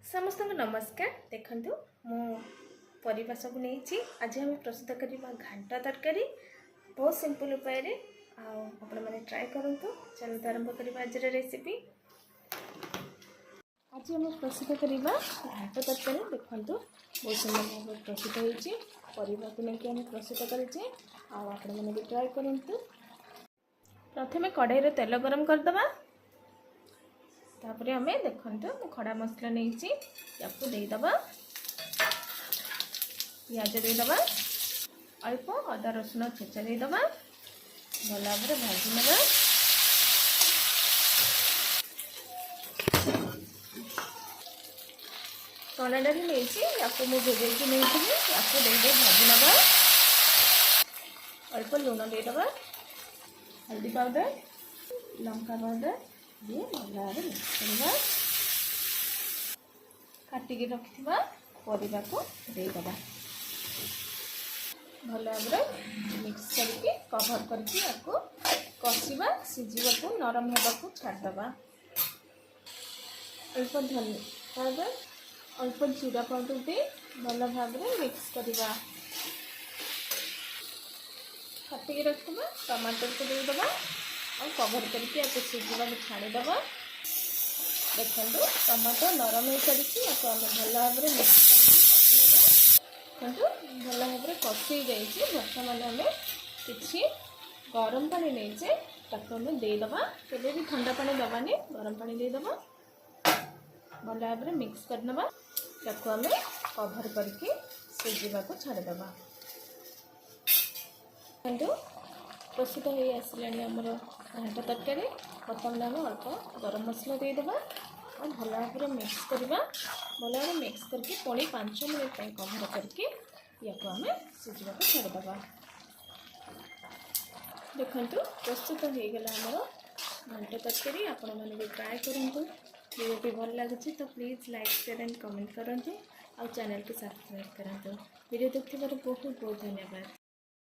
समस्त नमस्कार। देखु मु परिवा सब नहीं आज आम प्रस्तुत करवा घांटा तरकारी बहुत सिंपल उपाय आपण मैंने ट्राए करूँ। चलो आरंभ करवा आज रेसिपी। आज आम प्रस्तुत करवा घांटा तरकारी। देखु बहुत सुंदर भाव प्रस्तुत होती परिवा को लेकिन आम प्रस्तुत करें आपण मैंने भी ट्राए करूँ। प्रथम कढ़ाई तेल गरम करदे तापर आम देखु खड़ा मसला नहीं याकू देदबा पियाज देदबा अल्प अदा रसुण छेचा देदबा भल भाव भाजी नवा चना डाली नहीं भेजे नहीं याकू दे भाजी नवा अल्प लुण देदबा हल्दी पाउडर लंका पाउडर ये भल भाव मिक्स करवा काटिकी रखिथिबा परिबा को देदबा भल भाव मिक्स करके कवर करके आपको कषिबा सिझिबा को नरम होगा को छाड़दबा अल्प धनिया पाउडर अल्प जीरा पाउडर दे भल भाव मिक्स करवा काटिकी रखिबा टमाटर को देदबा और कवर करके आपको सिझा छाड़ीदबा। देखो टमाटो नरम हो सारी आम भल भाव मिक्स करके भल भाव कषि बर्तमान आम कि गरम पानी नहीं आम देदबा केवे भी ठंडा पानी दबानी गरम पानी देदबा भल भाव मिक्स करदबा आम कवर करके सिझा छाड़ीदबा। प्रस्तुत हो आसलानी आमर घांटा तरकारी बर्तमान आम अल्प गरम मसला देदबा और भल भाव मिक्स करवा भल भाव मिक्स करके पुणी 5 मिनट कवर करके या आम सिझा छाड़ीदबा। देखु प्रस्तुत हो गला आमर घांटा तरकारी आपण मैंने भी ट्राए करूँ। वीडियो भल लगे तो please like share and comment करूँ और चैनल को सब्सक्राइब करूँ। वीडियो देखने बहुत बहुत धन्यवाद।